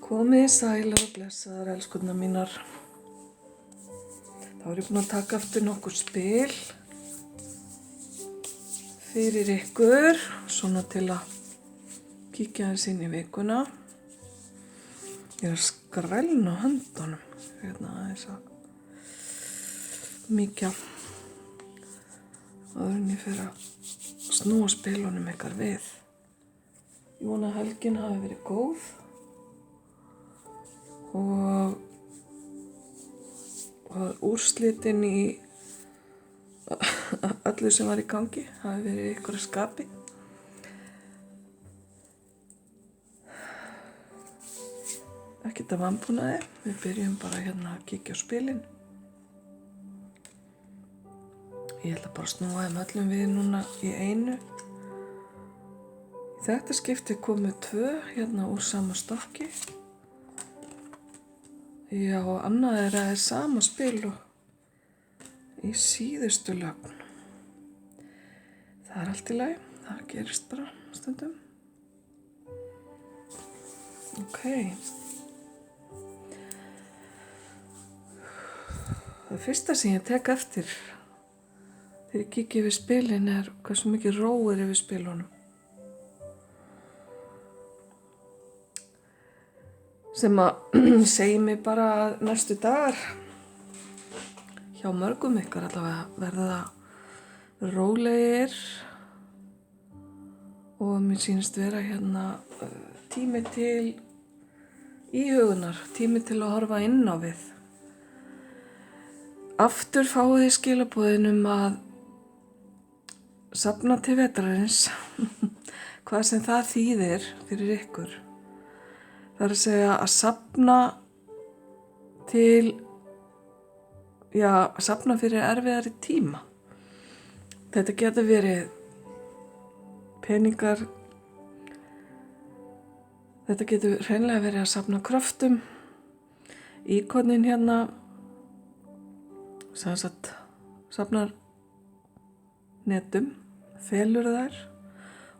Komið sælar og blessaðar, elskurnar mínar. Þá er ég búin að taka aftur nokkur spil fyrir ykkur, svona til að kíkja aðeins inn í vikuna. Ég er að skrælna á höndunum, aðeins að mýkja áður en ég fer að snúa spilunum ykkar við. Ég vona að helgin hafi verið góð. Og úrslitin í öllu sem var í gangi hafi verið ykkur að skapi. Ekkert að vanbúnaði, við byrjum bara hérna að kíkja á spilin. Ég ætla bara að snúa þeim öllum við núna í einu. Í þetta skipti komu 2 hérna úr sama stokki. Já, og annað er sama spil og í síðustu lögn. Það er allt í lagi, það gerist bara stundum. Ok. Það fyrsta sem ég tek eftir þegar ég kíki yfir spilin er hversu mikið ró er yfir spilunum. Sem að segi mig bara að næstu dagar hjá mörgum ykkar allavega verða rólegir og mér sýnist vera hérna tími til íhugunar, tími til að horfa inn á við. Aftur fáið þið skilaboðin að safna til vetrarins, hvað sem það þýðir fyrir ykkur. Það er að segja að safna til, safna fyrir erfiðari tíma. Þetta getur verið peningar, þetta getur hreinlega verið að safna kröftum. Íkonin hérna, sem sagt, safnar netum, felur þær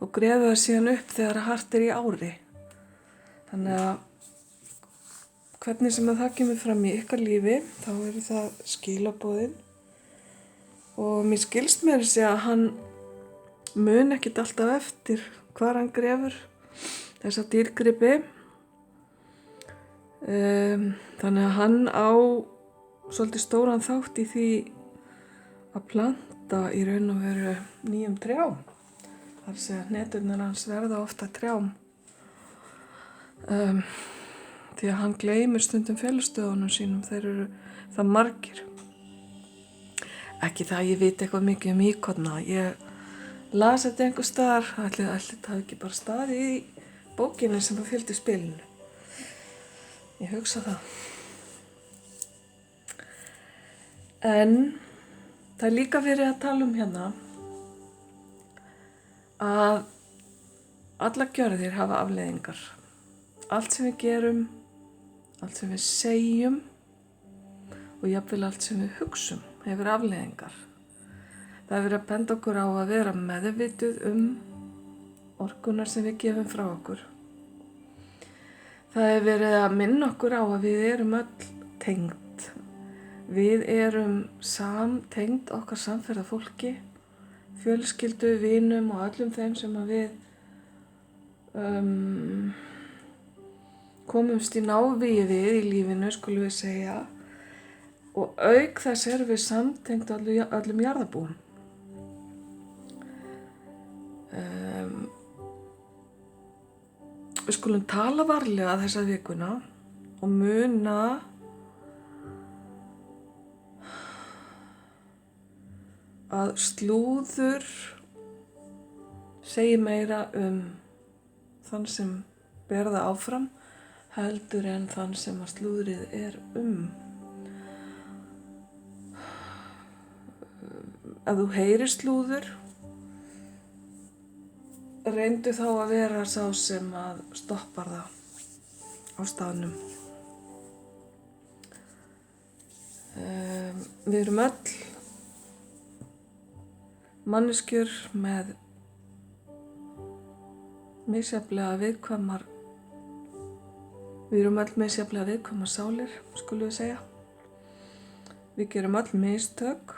og grefur þær síðan upp þegar hart er í ári. Þannig að hvernig sem það kemur fram í ykkar lífi, þá eru það skilaboðin. Og mér skilst mér að hann mun ekkert alltaf eftir hvar hann grefur þessa dýrgripi. Þannig að hann á svolítið stóran þátt í því að planta í raun og veru nýjum trjám. Það er að segja að hneturnar hans verða ofta trjám. Því að hann gleymir stundum félagstöðunum sínum, þeir eru það margir. Ekki það að ég veit eitthvað mikið íkonna. Ég las þetta einhvers staðar, ætli það hafi ekki bara staðið í bókinni sem fylgdi spilinu. Ég hugsa það. En það er líka verið að tala hérna að allar gjörðir hafa afleiðingar. Allt sem við gerum, allt sem við segjum og jafnvel allt sem við hugsum hefur afleiðingar. Það er verið að benda okkur á að vera meðvituð orkunar sem við gefum frá okkur. Það er verið að minna okkur á að við erum öll tengd. Við erum samtengd okkar samferðafólki, fjölskyldu, vinum og öllum þeim sem að við komumst í návígi við í lífinu, skulum við segja, og auk þess erum við samtengt öllum jarðarbúum. Við skulum tala varlega þessa vikuna og muna að slúður segir meira þann sem ber það áfram heldur en þann sem að slúðrið er Ef þú heyrir slúður, reyndu þá að vera sá sem að stoppar það á staðnum. Við erum öll manneskjur með misjafnlega viðkvæmar Við erum öll misjafnlega viðkvæmar sálir, skulum við segja. Við gerum öll mistök.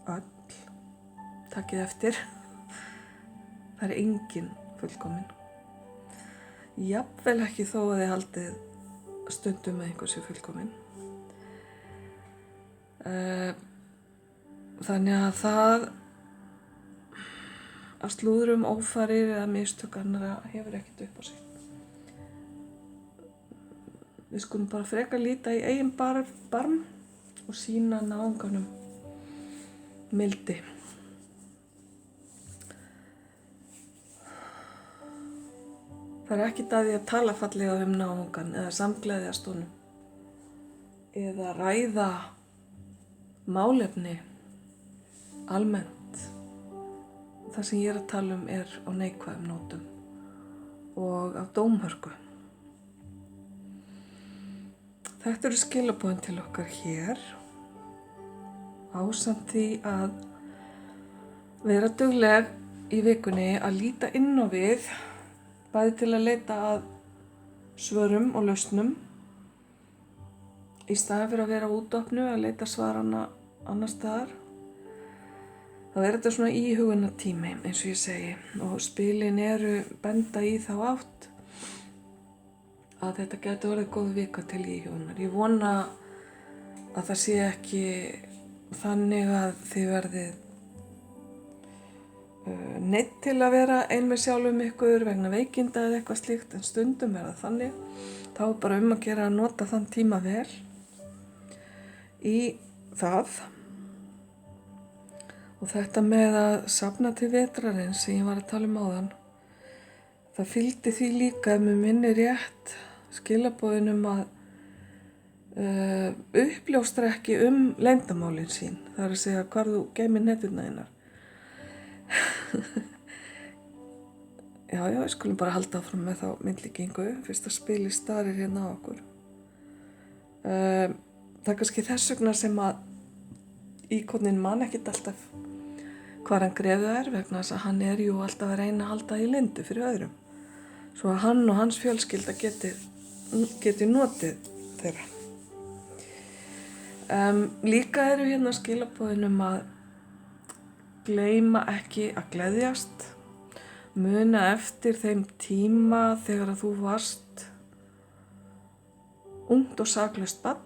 Öll. Takið eftir. Það er engin fullkomin. Jafnvel ekki þó að þið haldið stundum með einhversu fullkomin. Þannig að það að slúðrum, ófarir eða mistök annarra hefur ekkert upp á sig. Við skulum bara frekar líta í eigin barm og sýna náunganum mildi. Það er ekkert að því að tala fallega náungan eða samgleðjast honum eða ræða málefni almennt. Það sem ég er að tala er á neikvæðum nótum og af dómhörku. Þetta eru skilaboðin til okkar hér, ásamt því að vera dugleg í vikunni að líta inn á við, bæði til að leita að svörum og lausnum, í staðinn fyrir að vera útopnu að leita svarana annars staðar. Þá er þetta svona íhugunartími, eins og ég segi, og spilin eru benda í þá átt að þetta geti orðið góð vika til íhugunar. Ég vona að það sé ekki þannig að þið verðið neitt til að vera ein með sjálfum ykkur vegna veikinda eða eitthvað slíkt, en stundum er það þannig. Þá er bara að gera að nota þann tíma vel í það. Og þetta með að safna til vetrarins sem ég var að tala áðan, það fylgdi því líka, ef mig minnir rétt, skilaboðin að uppljóstra ekki leyndamálin sín. Það er að segja hvar þú geymir netjurnar þínar. Já, við skulum bara halda áfram með þá myndlíkingu, fyrst að spili starir hérna á okkur. Það er kannski þess vegna sem að íkoninn man ekkert alltaf hvar hann grefið er, vegna þess að hann er jú alltaf að reyna að halda í leyndu fyrir öðrum, svo að hann og hans fjölskylda geti notið þeirra. Líka eru hérna skilaboðin að gleyma ekki að gleðjast, muna eftir þeim tíma þegar að þú varst ungt og saklaust barn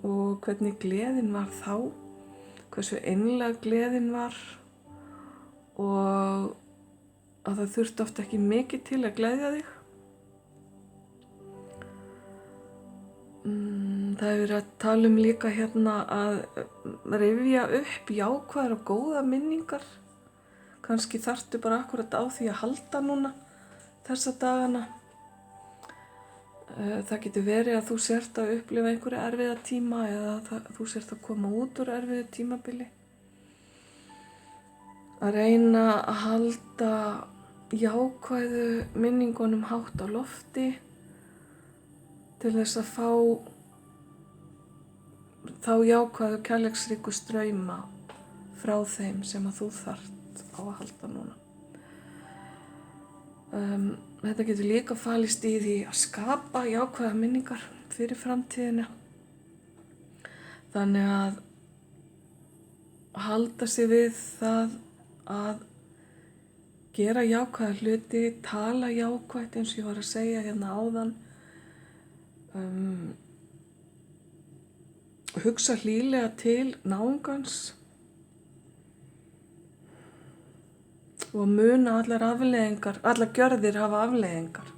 og hvernig gleðin var þá, hversu einlæg gleðin var og að það þurfti oft ekki mikið til að gleðja þig. Það hefur verið að tala líka hérna að rifja upp jákvæðar og góða minningar. Kannski þarftu bara akkurat á því að halda núna þessa dagana. Það getur verið að þú sért að upplifa einhverja erfiða tíma eða þú sért að koma út úr erfiðu tímabili. Að reyna að halda jákvæðu minningunum hátt á lofti til þess að fá þá jákvæðu kærleiksríku strauma frá þeim sem að þú þarft á að halda núna. Þetta getur líka falist í því að skapa jákvæða minningar fyrir framtíðina. Þannig að halda sig við það að gera jákvæða hluti, tala jákvætt eins og ég var að segja hérna áðan, hugsa hlýlega til náungans og muna allar afleiðingar, allar gjörðir hafa afleiðingar.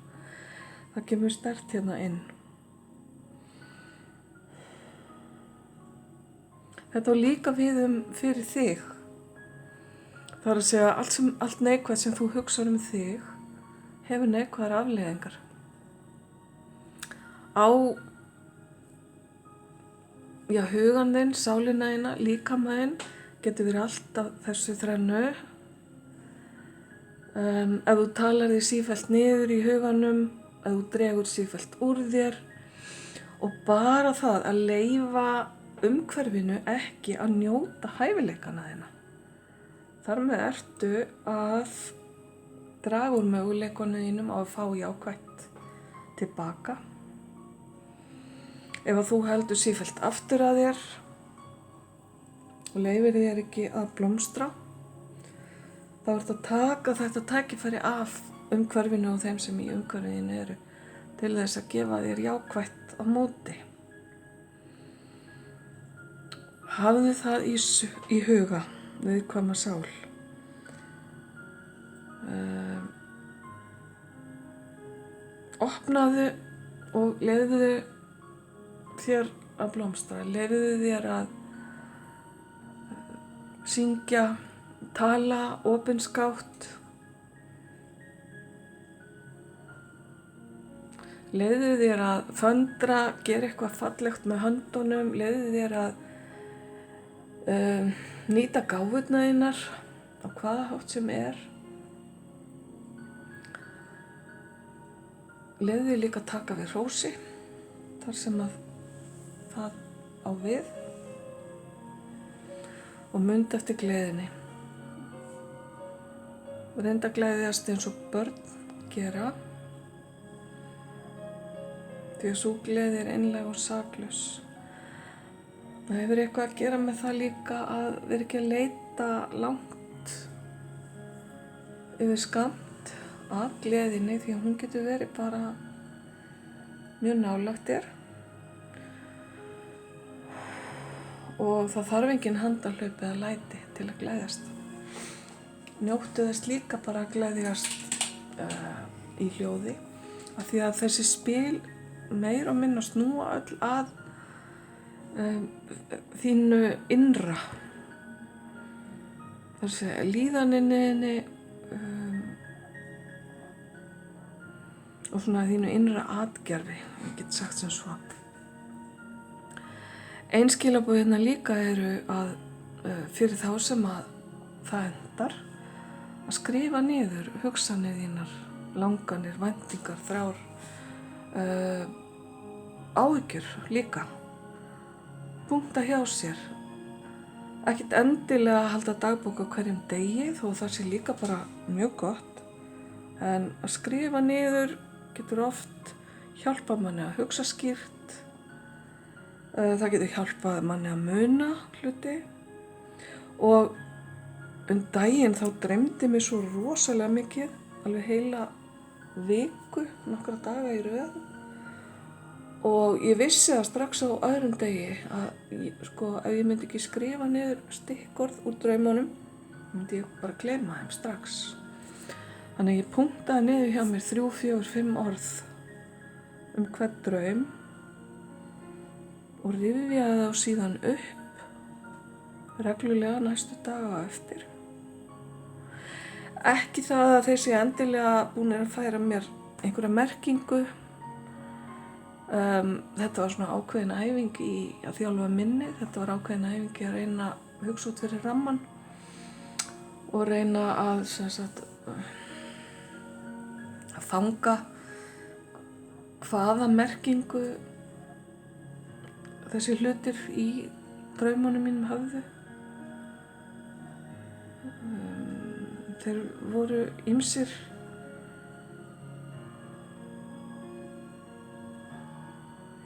Það kemur sterkt hérna inn. Þetta á líka við fyrir þig. Það er að segja allt neikvætt sem þú hugsar þig hefur neikvæðar afleiðingar. Á hugan þinn, sálina þína, líkama þinn getur verið alltaf þessu þrennu. Ef þú talar þig sífellt niður í huganum, ef þú dregur sífellt úr þér og bara það að leyfa umhverfinu ekki að njóta hæfileikana þína. Þar með ertu að draga úr möguleikunum þínum á að fá jákvætt tilbaka. Ef að þú heldur sífellt aftur að þér og leyfir þér ekki að blómstra, þá ertu að taka þetta tækifæri af umhverfinu og þeim sem í umhverfinu eru til þess að gefa þér jákvætt á móti. Hafðu það í huga, viðkvæma sál. Opnaðu og leyfðu þér að blómstra, leyfðu þér að syngja, tala, opinskátt. Leyfðu þér að föndra, gera eitthvað fallegt með höndunum, leyfðu þér að nýta gáfurnar þínar á hvaða hátt sem er. Leyfðu þér líka að taka við hrósi þar sem að það á við og mundu eftir gleðinni. Reyndu að gleðjast eins og börn gera, því að sú gleði er einlæg og saklaus. Það hefur eitthvað að gera með það líka að vera ekki að leita langt yfir skammt að gleðinni, því að hún getur verið bara mjög nálægt þér. Og það þarf engin handahlaup eða læti til að gleðjast. Njóttu þess líka bara að gleðjast í hljóði, af því að þessi spil meir og minna snúa öll að þínu innra, þessi líðaninni og svona þínu innra atgerfi, ég get sagt sem svo. Ein skilaboð hérna líka eru að fyrir þá sem að það endar, að skrifa niður hugsanir þínar, langanir, væntingar, þrár, áhyggjur líka. Punkta hjá sér. Ekkert endilega að halda dagbók á hverjum degi, þó það sé líka bara mjög gott. En að skrifa niður getur oft hjálpað manni að hugsa skýrt. Það getur hjálpað manni að muna hluti. Og daginn þá dreymdi mig svo rosalega mikið, alveg heila viku, nokkra daga í röð. Og ég vissi það strax á öðrum degi að ef ég myndi ekki skrifa niður stikkorð úr draumunum, myndi ég bara gleyma þeim strax. Þannig að ég punktaði niður hjá mér 3, 4, 5 orð hvern draum og rifjaði þá síðan upp reglulega næstu daga á eftir. Ekki það að þeir séu endilega búnir að færa mér einhverja merkingu. Þetta var svona ákveðin æfing í að þjálfa minni. Þetta var ákveðin æfing í að reyna að hugsa út fyrir rammann og reyna að fanga hvaða merkingu þessi hlutir í draumunum mínum höfðu. Þeir voru ýmsir.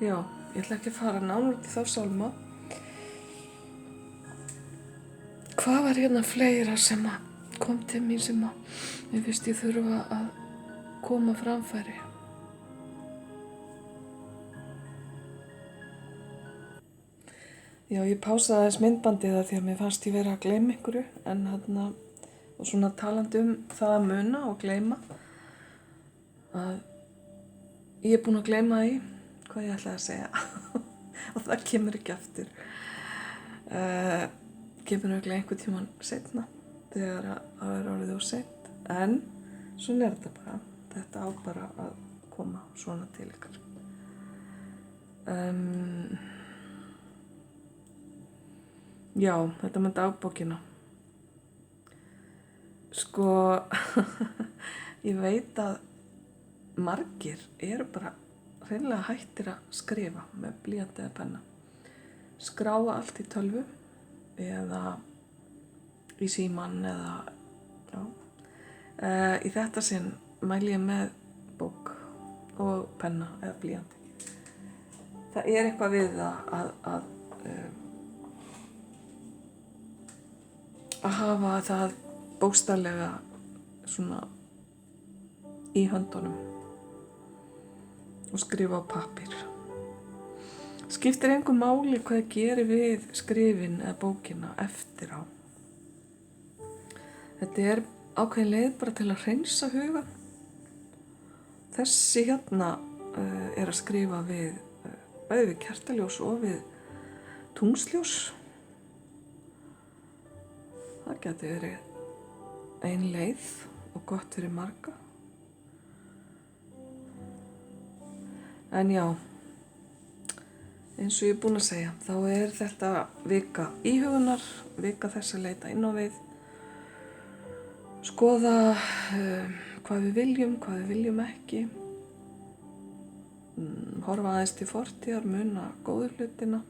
Já, ég ætla ekki að fara nánar út í þá sálma. Hvað var hérna fleira sem kom til mín sem mér finnst ég þurfa að koma framfæri? Já, ég pásaði aðeins myndbandið það því að mér fannst ég vera að gleyma einhverju, en og svona talandi það að muna og gleyma, að ég er búin að gleyma því hvað ég ætlaði að segja og það kemur ekki aftur. Kemur örugglega einhvern tímann seinna þegar það er orðið of seint, en svona er þetta bara. Þetta á bara að koma svona til ykkar. Já, þetta með dagbókina. Ég veit að margir eru bara hreinlega hættir að skrifa með blýanti eða penna. Skráa allt í tölvu eða í símann eða, já. Í þetta sinn mæli ég með bók og penna eða blýanti. Það er eitthvað við að hafa það bókstaflega svona í höndunum og skrifa á pappír. Skiptir engu máli hvað gerir við skrifin eða bókina eftir á. Þetta er ákveðin leið bara til að hreinsa hugan. Þessi hérna er að skrifa við bæði við kertaljós og við tungsljós. Það geti verið ein leið og gott fyrir marga. En já, eins og ég er búin að segja, þá er þetta vika íhugunar, vika þess að leita inn á við, skoða hvað við viljum ekki, horfa aðeins til fortíðar, muna góðu hlutina,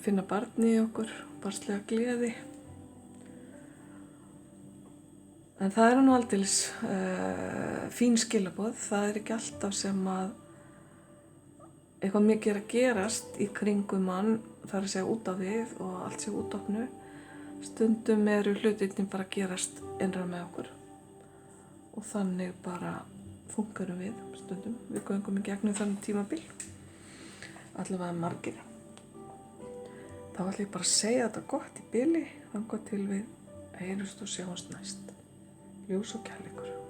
finna barni í okkur, barnslega gleði. En það nú aldeilis fín skilaboð, það er ekki alltaf sem að eitthvað mikið að gerast í kringum mann, það að segja út á við og allt sé útofnu. Stundum eru hlutirnir bara að gerast innra með okkur og þannig bara fungerum við stundum. Við göngum í gegnum þannig tímabil, allavega margir. Þá ætla ég bara að segja þetta gott í bili, þangað til við heyrumst og sjáumst næst. Ljós og kærleikur.